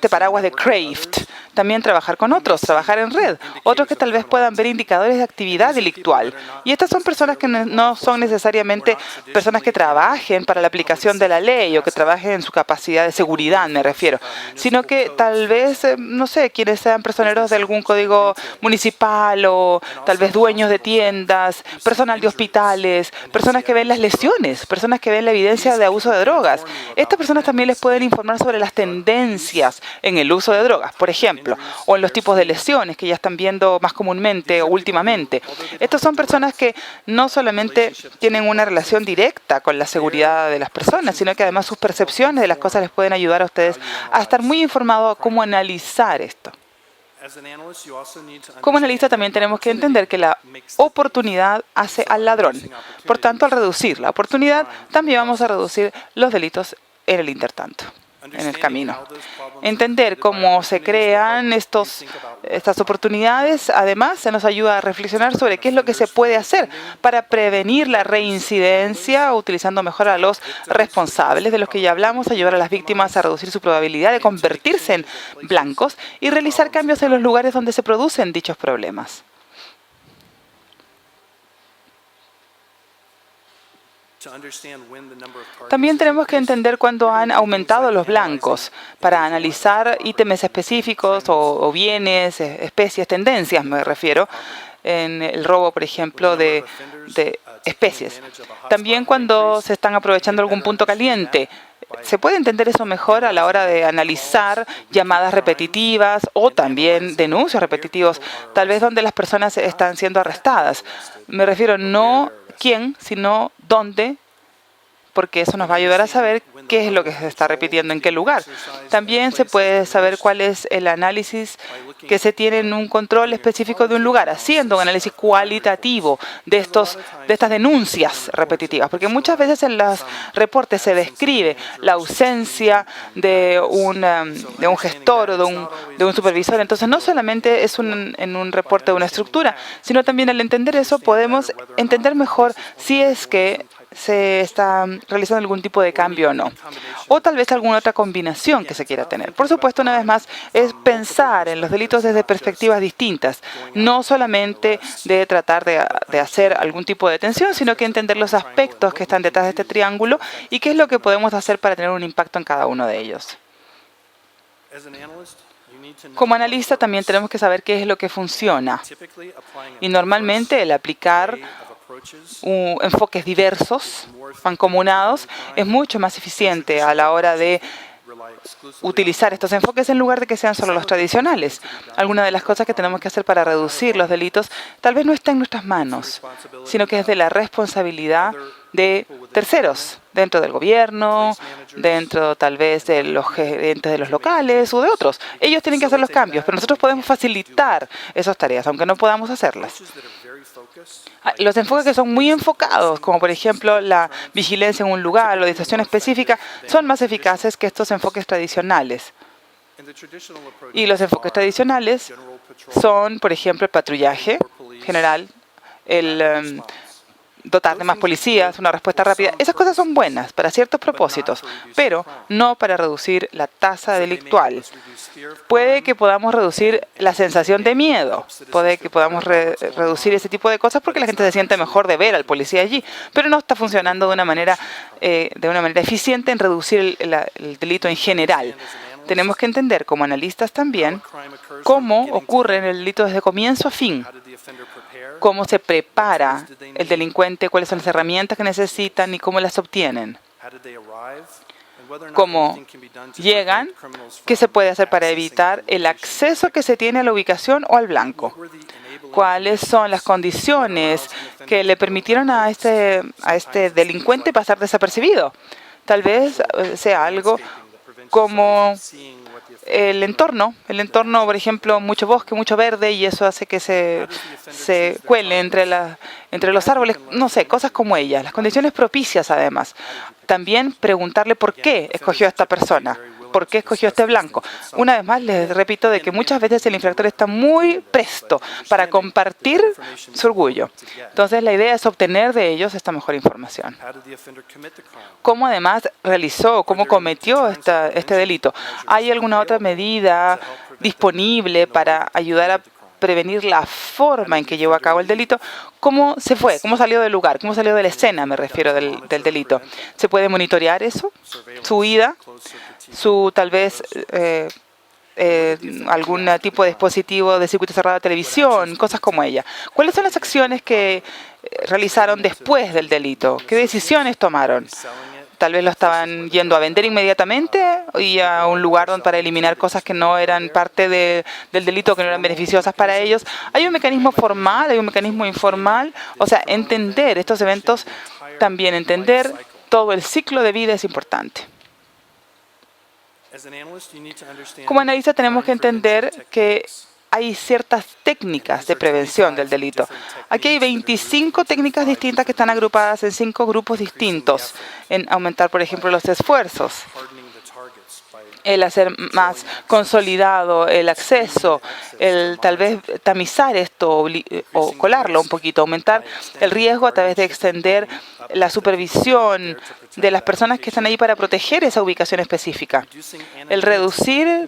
paraguas de CRAFT? También trabajar con otros, trabajar en red, otros que tal vez puedan ver indicadores de actividad delictual. Y estas son personas que no son necesariamente personas que trabajen para la aplicación de la ley o que trabajen en su capacidad de seguridad, me refiero, sino que tal vez, no sé, quienes sean personeros de algún código municipal o tal vez dueños de tiendas, personal de hospitales, personas que ven las lesiones, personas que ven la evidencia de abuso de drogas. Estas personas también les pueden informar sobre las tendencias en el uso de drogas, por ejemplo, o en los tipos de lesiones que ya están viendo más comúnmente o últimamente. Estas son personas que no solamente tienen una relación directa con la seguridad de las personas, sino que además sus percepciones de las cosas les pueden ayudar a ustedes a estar muy informados a cómo analizar esto. Como analista también tenemos que entender que la oportunidad hace al ladrón. Por tanto, al reducir la oportunidad, también vamos a reducir los delitos en el intertanto, en el camino. Entender cómo se crean estas oportunidades, además, se nos ayuda a reflexionar sobre qué es lo que se puede hacer para prevenir la reincidencia, utilizando mejor a los responsables de los que ya hablamos, ayudar a las víctimas a reducir su probabilidad de convertirse en blancos y realizar cambios en los lugares donde se producen dichos problemas. También tenemos que entender cuándo han aumentado los blancos para analizar ítems específicos o bienes, especies, tendencias, me refiero, en el robo, por ejemplo, de especies. También cuando se están aprovechando algún punto caliente. Se puede entender eso mejor a la hora de analizar llamadas repetitivas o también denuncios repetitivos, tal vez donde las personas están siendo arrestadas. Me refiero no quién, sino dónde, porque eso nos va a ayudar a saber qué es lo que se está repitiendo en qué lugar. También se puede saber cuál es el análisis que se tiene en un control específico de un lugar, haciendo un análisis cualitativo de estas denuncias repetitivas, porque muchas veces en los reportes se describe la ausencia de un gestor o de un supervisor. Entonces, no solamente es en un reporte de una estructura, sino también al entender eso podemos entender mejor si es que se está realizando algún tipo de cambio o no. O tal vez alguna otra combinación que se quiera tener. Por supuesto, una vez más, es pensar en los delitos desde perspectivas distintas. No solamente de tratar de hacer algún tipo de detención, sino que entender los aspectos que están detrás de este triángulo y qué es lo que podemos hacer para tener un impacto en cada uno de ellos. Como analista también tenemos que saber qué es lo que funciona. Y normalmente el aplicar enfoques diversos, mancomunados, es mucho más eficiente a la hora de utilizar estos enfoques en lugar de que sean solo los tradicionales. Algunas de las cosas que tenemos que hacer para reducir los delitos tal vez no está en nuestras manos, sino que es de la responsabilidad de terceros, dentro del gobierno, dentro tal vez de los gerentes de los locales o de otros. Ellos tienen que hacer los cambios, pero nosotros podemos facilitar esas tareas, aunque no podamos hacerlas. Los enfoques que son muy enfocados, como por ejemplo la vigilancia en un lugar o distracción específica, son más eficaces que estos enfoques tradicionales. Y los enfoques tradicionales son, por ejemplo, el patrullaje general, dotar de más policías, una respuesta rápida. Esas cosas son buenas para ciertos propósitos, pero no para reducir la tasa delictual. Puede que podamos reducir la sensación de miedo, puede que podamos reducir ese tipo de cosas porque la gente se siente mejor de ver al policía allí, pero no está funcionando de una manera eficiente en reducir el delito en general. Tenemos que entender como analistas también cómo ocurre el delito desde comienzo a fin, cómo se prepara el delincuente, cuáles son las herramientas que necesitan y cómo las obtienen, cómo llegan, qué se puede hacer para evitar el acceso que se tiene a la ubicación o al blanco, cuáles son las condiciones que le permitieron a este delincuente pasar desapercibido. Tal vez sea algo como el entorno, por ejemplo, mucho bosque, mucho verde, y eso hace que se cuele entre los árboles, no sé, cosas como ellas, las condiciones propicias además. También preguntarle por qué escogió a esta persona, por qué escogió a este blanco. Una vez más, les repito de que muchas veces el infractor está muy presto para compartir su orgullo. Entonces, la idea es obtener de ellos esta mejor información. ¿Cómo además realizó, cómo cometió este delito? ¿Hay alguna otra medida disponible para ayudar a prevenir la forma en que llevó a cabo el delito? ¿Cómo se fue? ¿Cómo salió del lugar? ¿Cómo salió de la escena, me refiero, del delito? ¿Se puede monitorear eso? ¿Su huida? ¿Su tal vez algún tipo de dispositivo de circuito cerrado de televisión? Cosas como ella. ¿Cuáles son las acciones que realizaron después del delito? ¿Qué decisiones tomaron? Tal vez lo estaban yendo a vender inmediatamente y a un lugar para eliminar cosas que no eran parte del delito, que no eran beneficiosas para ellos. Hay un mecanismo formal, hay un mecanismo informal. O sea, entender estos eventos, también entender todo el ciclo de vida es importante. Como analista tenemos que entender que hay ciertas técnicas de prevención del delito. Aquí hay 25 técnicas distintas que están agrupadas en 5 grupos distintos. En aumentar, por ejemplo, los esfuerzos, el hacer más consolidado el acceso, el tal vez tamizar esto o colarlo un poquito, aumentar el riesgo a través de extender la supervisión de las personas que están ahí para proteger esa ubicación específica. El reducir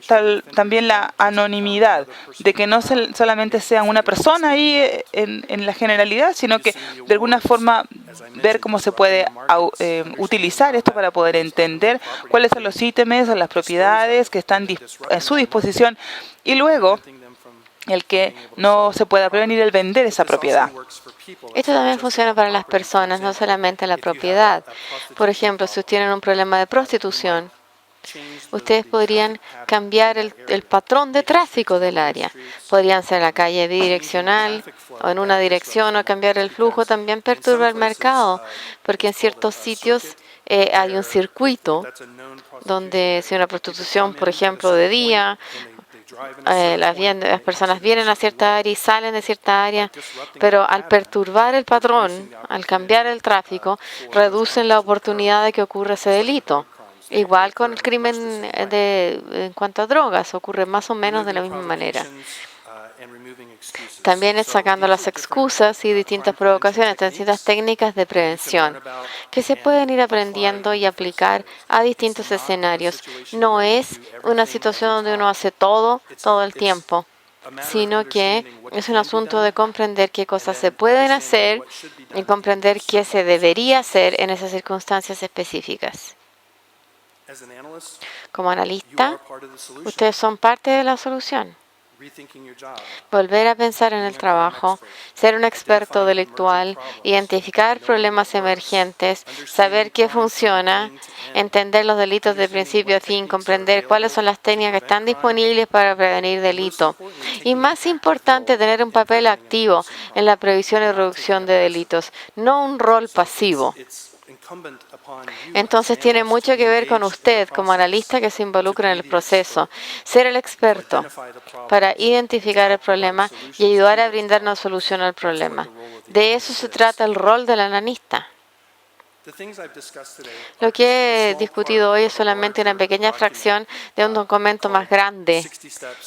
también la anonimidad, de que no solamente sea una persona ahí en la generalidad, sino que de alguna forma ver cómo se puede utilizar esto para poder entender cuáles son los ítems o las propiedades que están a su disposición y luego el que no se pueda prevenir el vender esa propiedad. Esto también funciona para las personas, no solamente la propiedad. Por ejemplo, si tienen un problema de prostitución, ustedes podrían cambiar el patrón de tráfico del área. Podrían ser la calle bidireccional o en una dirección o cambiar el flujo. También perturba el mercado, porque en ciertos sitios hay un circuito donde si una prostitución, por ejemplo, de día, las personas vienen a cierta área y salen de cierta área, pero al perturbar el patrón, al cambiar el tráfico, reducen la oportunidad de que ocurra ese delito. Igual con el crimen en cuanto a drogas, ocurre más o menos de la misma manera. También es sacando las excusas y distintas provocaciones, distintas técnicas de prevención que se pueden ir aprendiendo y aplicar a distintos escenarios. No es una situación donde uno hace todo el tiempo, sino que es un asunto de comprender qué cosas se pueden hacer y comprender qué se debería hacer en esas circunstancias específicas. Como analista, ustedes son parte de la solución. Volver a pensar en el trabajo, ser un experto delictual, identificar problemas emergentes, saber qué funciona, entender los delitos de principio a fin, comprender cuáles son las técnicas que están disponibles para prevenir delito. Y más importante, tener un papel activo en la previsión y reducción de delitos, no un rol pasivo. Entonces tiene mucho que ver con usted como analista que se involucra en el proceso. Ser el experto para identificar el problema y ayudar a brindar una solución al problema. De eso se trata el rol del analista. Lo que he discutido hoy es solamente una pequeña fracción de un documento más grande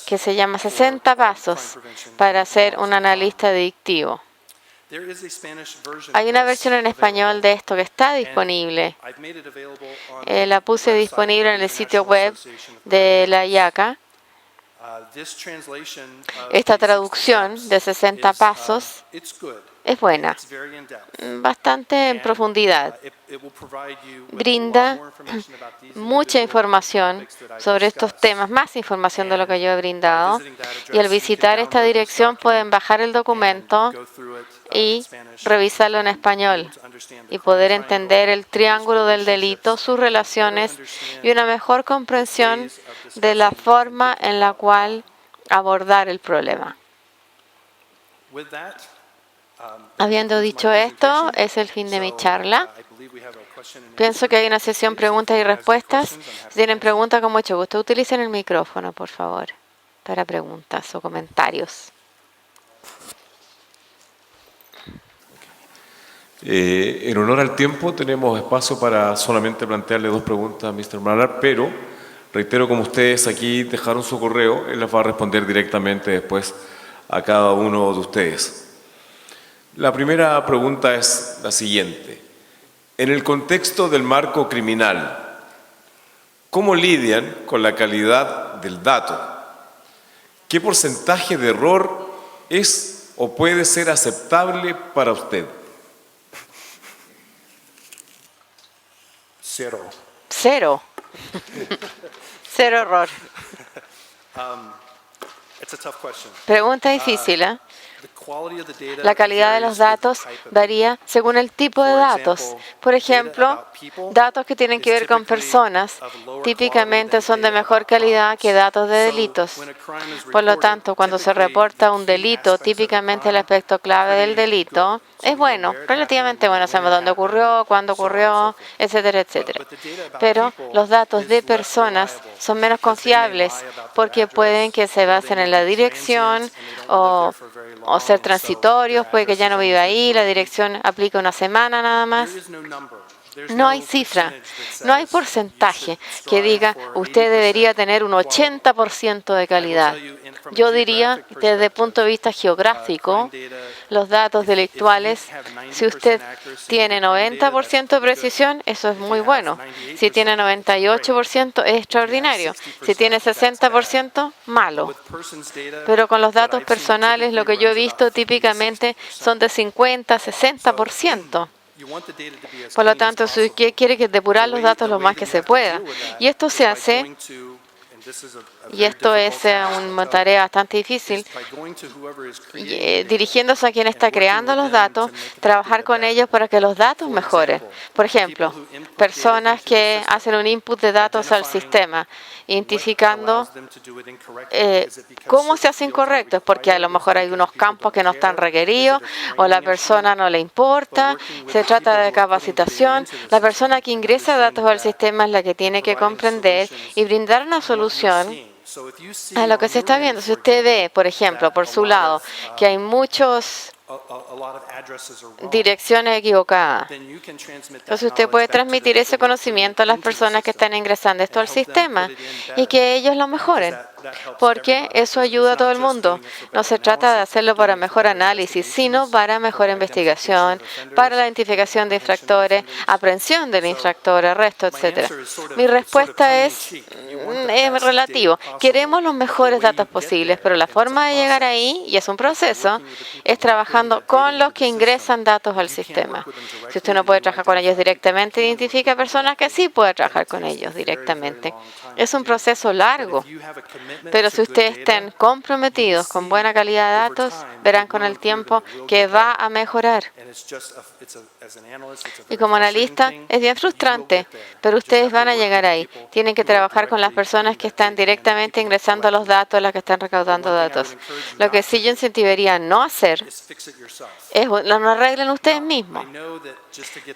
que se llama 60 pasos para ser un analista adictivo. Hay una versión en español de esto que está disponible. La puse disponible en el sitio web de la IACA. Esta traducción de 60 pasos es buena, bastante en profundidad. Brinda mucha información sobre estos temas, más información de lo que yo he brindado. Y al visitar esta dirección pueden bajar el documento y revisarlo en español y poder entender el triángulo del delito, sus relaciones y una mejor comprensión de la forma en la cual abordar el problema. Habiendo dicho esto, es el fin de mi charla. Pienso que hay una sesión preguntas y respuestas. Si tienen preguntas, con mucho gusto, utilicen el micrófono, por favor, para preguntas o comentarios. En honor al tiempo, tenemos espacio para solamente plantearle 2 preguntas a Mr. Malar, pero reitero, como ustedes aquí dejaron su correo, él las va a responder directamente después a cada uno de ustedes. La primera pregunta es la siguiente. En el contexto del marco criminal, ¿cómo lidian con la calidad del dato? ¿Qué porcentaje de error es o puede ser aceptable para usted? 0. 0. 0 error. Pregunta difícil, ¿eh? La calidad de los datos varía según el tipo de datos. Por ejemplo, datos que tienen que ver con personas típicamente son de mejor calidad que datos de delitos. Por lo tanto, cuando se reporta un delito, típicamente el aspecto clave del delito es bueno, relativamente bueno. Sabemos dónde ocurrió, cuándo ocurrió, etcétera, etcétera. Pero los datos de personas son menos confiables porque pueden que se basen en la dirección o ser transitorios, puede que ya no viva ahí, la dirección aplica una semana nada más. No hay cifra, no hay porcentaje que diga usted debería tener un 80% de calidad. Yo diría, desde el punto de vista geográfico, los datos delictuales, si usted tiene 90% de precisión, eso es muy bueno. Si tiene 98%, es extraordinario. Si tiene 60%, malo. Pero con los datos personales, lo que yo he visto típicamente son de 50, 60%. Por lo tanto, si usted quiere que depurar los datos lo más que se pueda. Y esto se hace, y esto es una tarea bastante difícil, dirigiéndose a quien está creando los datos, trabajar con ellos para que los datos mejoren. Por ejemplo, personas que hacen un input de datos al sistema, identificando cómo se hace incorrecto. Es porque a lo mejor hay unos campos que no están requeridos o la persona no le importa. Se trata de capacitación. La persona que ingresa datos al sistema es la que tiene que comprender y brindar una solución a lo que se está viendo. Si usted ve, por ejemplo, por su lado, que hay muchas direcciones equivocadas, entonces usted puede transmitir ese conocimiento a las personas que están ingresando esto al sistema y que ellos lo mejoren, porque eso ayuda a todo el mundo. No se trata de hacerlo para mejor análisis, sino para mejor investigación, para la identificación de infractores, aprehensión del infractor, arresto, etcétera. Mi respuesta es relativo. Queremos los mejores datos posibles, pero la forma de llegar ahí, y es un proceso, es trabajando con los que ingresan datos al sistema. Si usted no puede trabajar con ellos directamente, identifica personas que sí pueden trabajar con ellos directamente. Es un proceso largo, pero si ustedes están comprometidos con buena calidad de datos, verán con el tiempo que va a mejorar. Y como analista es bien frustrante, pero ustedes van a llegar ahí. Tienen que trabajar con las personas que están directamente ingresando los datos, las que están recaudando datos. Lo que sí yo incentivaría a no hacer es lo arreglen ustedes mismos.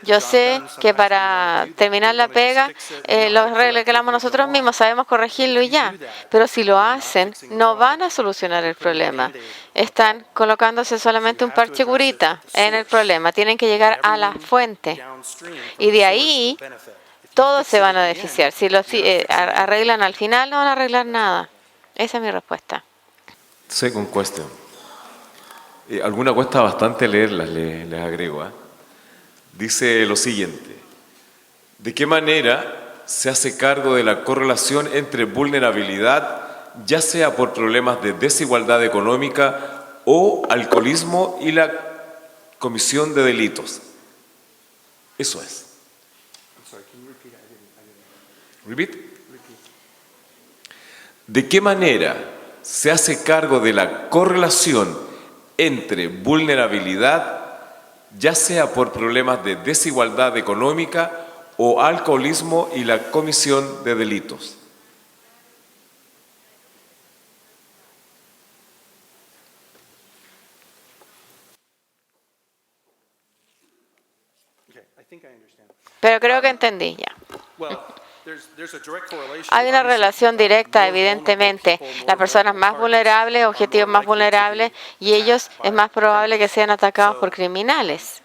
Yo sé que para terminar la pega, lo arreglamos nosotros mismos, sabemos corregirlo y ya. Pero si lo hacen, no van a solucionar el problema. Están colocándose solamente un parche curita en el problema. Tienen que llegar a la fuente. Y de ahí, todos se van a beneficiar. Si lo arreglan al final, no van a arreglar nada. Esa es mi respuesta. Second question. Alguna cuesta bastante leerlas, les agrego. Dice lo siguiente: ¿de qué manera se hace cargo de la correlación entre vulnerabilidad, ya sea por problemas de desigualdad económica o alcoholismo, y la comisión de delitos? Eso es. Repeat. ¿De qué manera se hace cargo de la correlación entre vulnerabilidad, ya sea por problemas de desigualdad económica o alcoholismo, y la comisión de delitos? Pero creo que entendí ya. well, there's a direct correlation. Hay una relación directa, evidentemente. Las personas más vulnerables, objetivos más vulnerables, y ellos es más probable que sean atacados por criminales.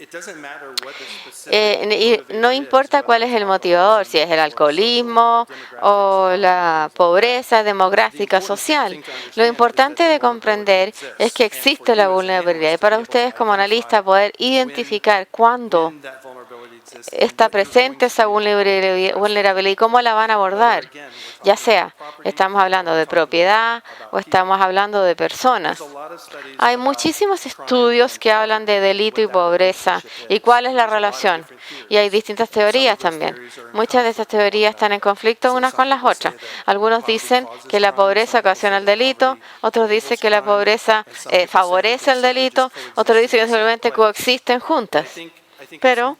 It doesn't matter what the specific Y no importa cuál es el motivador, si es el alcoholismo o la pobreza demográfica, social. Lo importante de comprender es que existe la vulnerabilidad, y para ustedes como analistas poder identificar cuándo that vulnerability exists. está presente esa vulnerabilidad y cómo la van a abordar. Ya sea, estamos hablando de propiedad o estamos hablando de personas. Hay muchísimos estudios que hablan de delito y pobreza y cuál es la relación. Y hay distintas teorías también. Muchas de estas teorías están en conflicto unas con las otras. Algunos dicen que la pobreza ocasiona el delito, otros dicen que la pobreza favorece el delito, otros dicen que simplemente coexisten juntas. Pero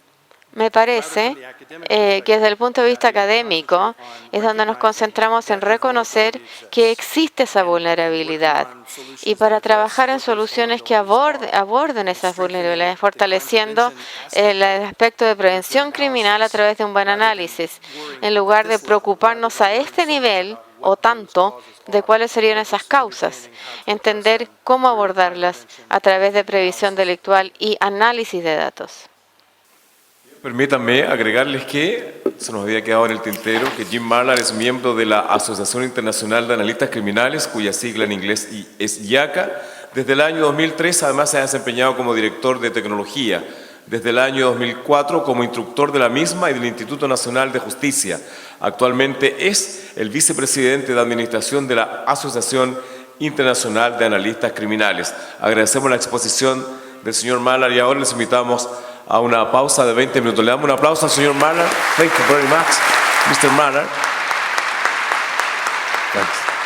me parece que desde el punto de vista académico es donde nos concentramos en reconocer que existe esa vulnerabilidad y para trabajar en soluciones que aborden esas vulnerabilidades, fortaleciendo el aspecto de prevención criminal a través de un buen análisis, en lugar de preocuparnos a este nivel o tanto de cuáles serían esas causas, entender cómo abordarlas a través de previsión delictual y análisis de datos. Permítanme agregarles que se nos había quedado en el tintero que Jim Marlar es miembro de la Asociación Internacional de Analistas Criminales, cuya sigla en inglés es IACA. Desde el año 2003, además, se ha desempeñado como director de tecnología. Desde el año 2004, como instructor de la misma y del Instituto Nacional de Justicia. Actualmente es el vicepresidente de administración de la Asociación Internacional de Analistas Criminales. Agradecemos la exposición del señor Marlar y ahora les invitamos a una pausa de 20 minutos. Le damos un aplauso al señor Marlar. Thank you very much, Mr. Marlar. Thanks.